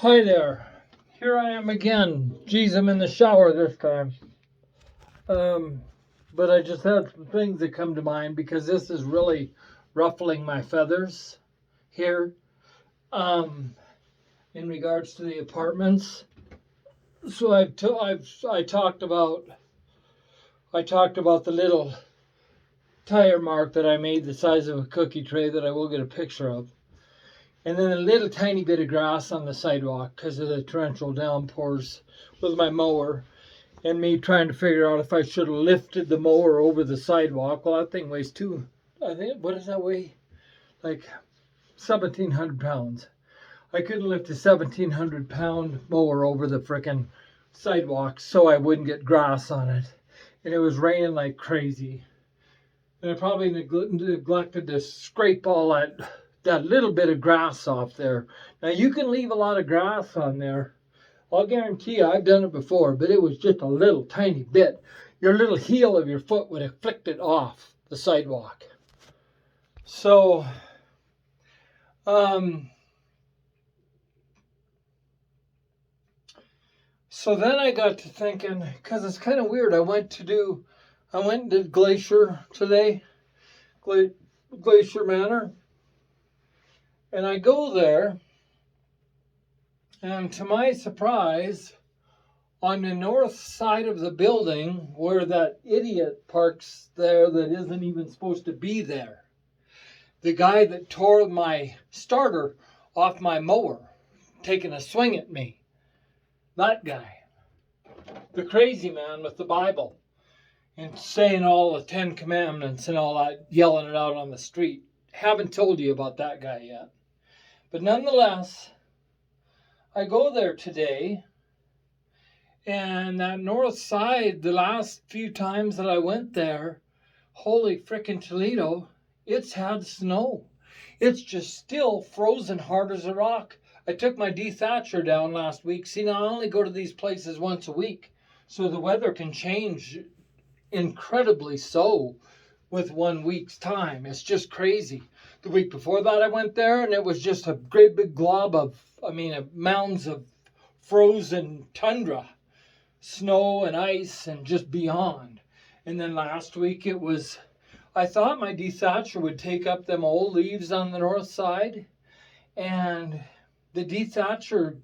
Hi there. Here I am again. Geez, I'm in the shower this time. Um, but I just had some things that come to mind because this is really ruffling my feathers here. Um, in regards to the apartments. So I talked about the little tire mark that I made the size of a cookie tray that I will get a picture of. And then a little tiny bit of grass on the sidewalk because of the torrential downpours with my mower. And me trying to figure out if I should have lifted the mower over the sidewalk. Well, that thing weighs I think, what does that weigh? Like 1,700 pounds. I couldn't lift a 1,700-pound mower over the frickin' sidewalk so I wouldn't get grass on it. And it was raining like crazy. And I probably neglected to scrape all that little bit of grass off there. Now you can leave a lot of grass on there. I'll guarantee you I've done it before, but it was just a little tiny bit. Your little heel of your foot would have flicked it off the sidewalk. So, so then I got to thinking, because it's kind of weird. I went and did Glacier today, Glacier Manor. And I go there, and to my surprise, on the north side of the building where that idiot parks there that isn't even supposed to be there, the guy that tore my starter off my mower, taking a swing at me, that guy, the crazy man with the Bible and saying all the 10 Commandments and all that, yelling it out on the street. Haven't told you about that guy yet. But nonetheless, I go there today, and that north side, the last few times that I went there, holy frickin' Toledo, it's had snow. It's just still frozen hard as a rock. I took my dethatcher down last week. See, now I only go to these places once a week, so the weather can change incredibly so with 1 week's time. It's just crazy. The week before that I went there, and it was just a great big glob of mounds of frozen tundra, snow and ice and just beyond. And then last week I thought my dethatcher would take up them old leaves on the north side, and the dethatcher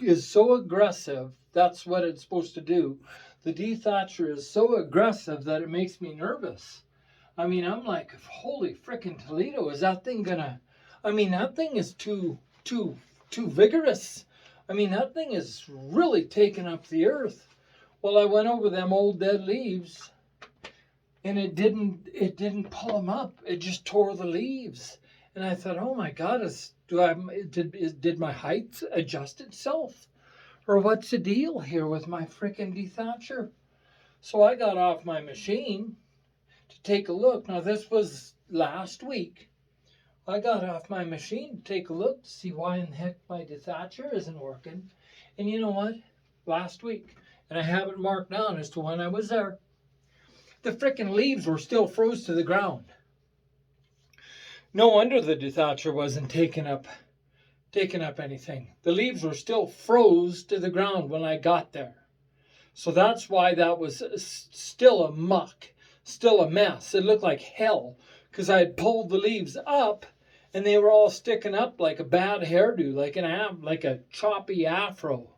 is so aggressive. That's what it's supposed to do. The dethatcher is so aggressive that it makes me nervous. I'm like, holy frickin' Toledo, is that thing gonna... that thing is too vigorous. That thing is really taking up the earth. Well, I went over them old dead leaves, and it didn't pull them up. It just tore the leaves. And I thought, oh my God, did my height adjust itself? Or what's the deal here with my frickin' dethatcher? So I got off my machine to take a look. Now, this was last week. I got off my machine to take a look to see why in the heck my dethatcher isn't working. And you know what? Last week, and I have it marked down as to when I was there, the frickin' leaves were still froze to the ground. No wonder the dethatcher wasn't taking up anything. The leaves were still froze to the ground when I got there. So that's why that was still a muck, still a mess. It looked like hell because I had pulled the leaves up and they were all sticking up like a bad hairdo, like a choppy afro.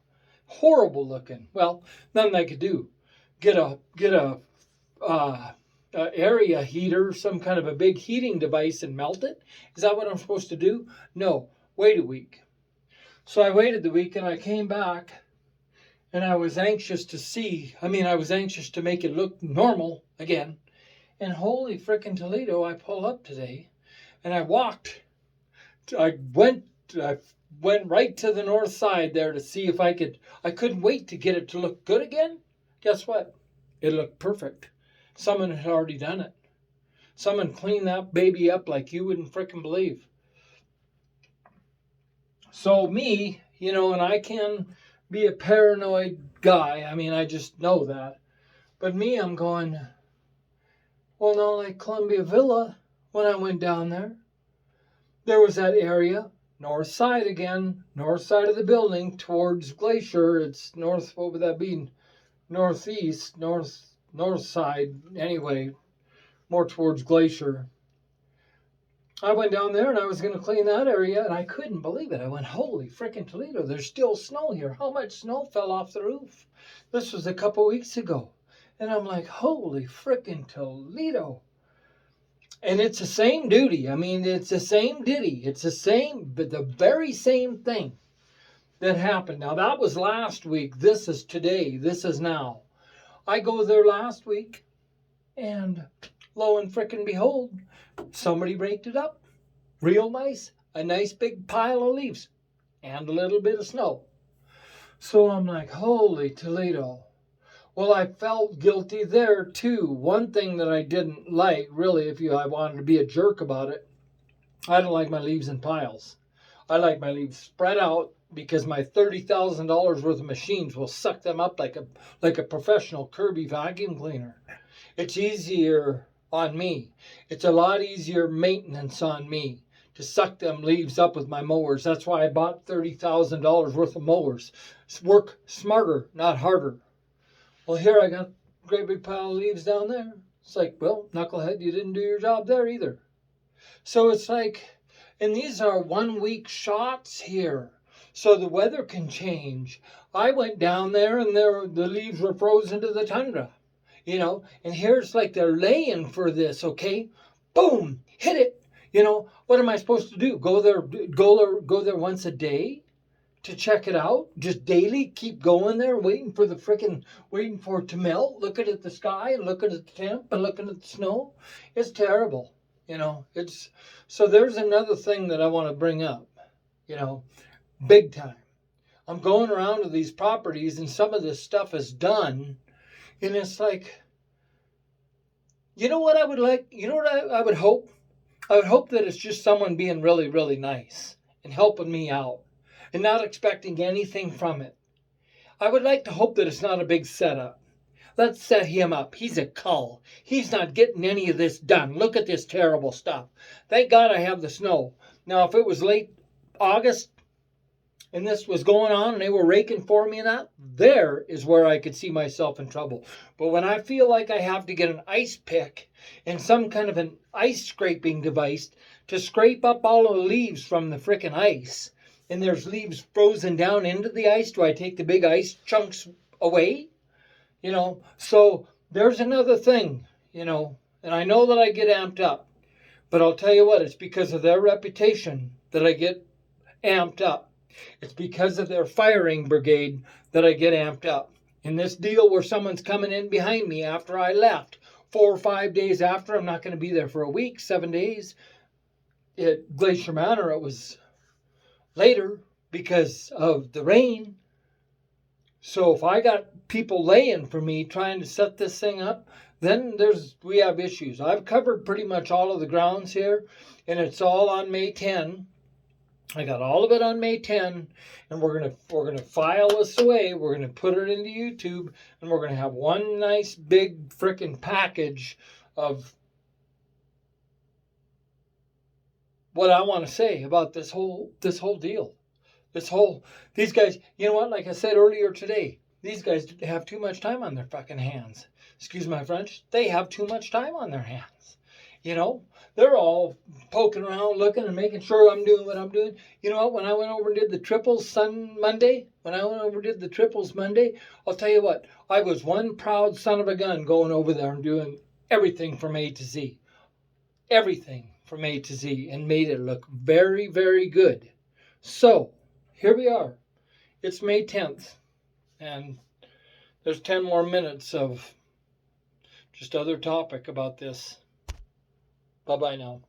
Horrible looking. Well, nothing I could do. Get a area heater, some kind of a big heating device, and melt it. Is that what I'm supposed to do? No. Wait a week. So I waited the week and I came back. And I was anxious to make it look normal again. And holy frickin' Toledo, I pull up today and I went right to the north side there to see if I couldn't wait to get it to look good again. Guess what? It looked perfect. Someone had already done it. Someone cleaned that baby up like you wouldn't frickin' believe. So me, and I can be a paranoid guy. I just know that. But me, I'm going, well, no, like Columbia Villa, when I went down there was that area north side again, north side of the building towards Glacier. It's north, what would that be? Northeast, north side, anyway, more towards Glacier. I went down there and I was going to clean that area, and I couldn't believe it. I went, holy frickin' Toledo, there's still snow here. How much snow fell off the roof? This was a couple weeks ago. And I'm like, holy frickin' Toledo. And it's the same duty. I mean, it's the same ditty. It's the same, but the very same thing that happened. Now, that was last week. This is today. This is now. I go there last week, and lo and frickin' behold, somebody raked it up. Real nice. A nice big pile of leaves and a little bit of snow. So I'm like, holy Toledo. Well, I felt guilty there too. One thing that I didn't like, really, I wanted to be a jerk about it, I don't like my leaves in piles. I like my leaves spread out because my $30,000 worth of machines will suck them up like a professional Kirby vacuum cleaner. It's easier on me. It's a lot easier maintenance on me to suck them leaves up with my mowers. That's why I bought $30,000 worth of mowers. Work smarter, not harder. Well, here I got a great big pile of leaves down there. It's like, well, knucklehead, you didn't do your job there either. So it's like, and these are 1 week shots here. So the weather can change. I went down there and the leaves were frozen to the tundra. You know, and here's like they're laying for this, okay? Boom, hit it. You know, what am I supposed to do? Go there once a day to check it out? Just daily keep going there, waiting for it to melt, looking at the sky and looking at the temp and looking at the snow? It's terrible, you know. So there's another thing that I want to bring up, you know, big time. I'm going around to these properties and some of this stuff is done. And it's like, you know what I would like? You know what I would hope? I would hope that it's just someone being really, really nice and helping me out and not expecting anything from it. I would like to hope that it's not a big setup. Let's set him up. He's a cull. He's not getting any of this done. Look at this terrible stuff. Thank God I have the snow. Now, if it was late August, and this was going on and they were raking for me and that, there is where I could see myself in trouble. But when I feel like I have to get an ice pick and some kind of an ice scraping device to scrape up all of the leaves from the frickin' ice, and there's leaves frozen down into the ice, do I take the big ice chunks away? You know, so there's another thing, you know, and I know that I get amped up, but I'll tell you what, it's because of their reputation that I get amped up. It's because of their firing brigade that I get amped up. In this deal where someone's coming in behind me after I left, 4 or 5 days after, I'm not going to be there for a week, 7 days. At Glacier Manor, it was later because of the rain. So if I got people laying for me trying to set this thing up, then we have issues. I've covered pretty much all of the grounds here, and it's all on May 10. I got all of it on May 10, and we're gonna file this away. We're gonna put it into YouTube, and we're gonna have one nice big frickin' package of what I want to say about this whole deal. These guys, you know what? Like I said earlier today, these guys have too much time on their fucking hands. Excuse my French. They have too much time on their hands. You know, they're all poking around, looking and making sure I'm doing what I'm doing. You know what? When I went over and did the triples Monday, I'll tell you what, I was one proud son of a gun going over there and doing everything from A to Z. Everything from A to Z, and made it look very, very good. So, here we are. It's May 10th, and there's 10 more minutes of just other topic about this. Bye-bye now.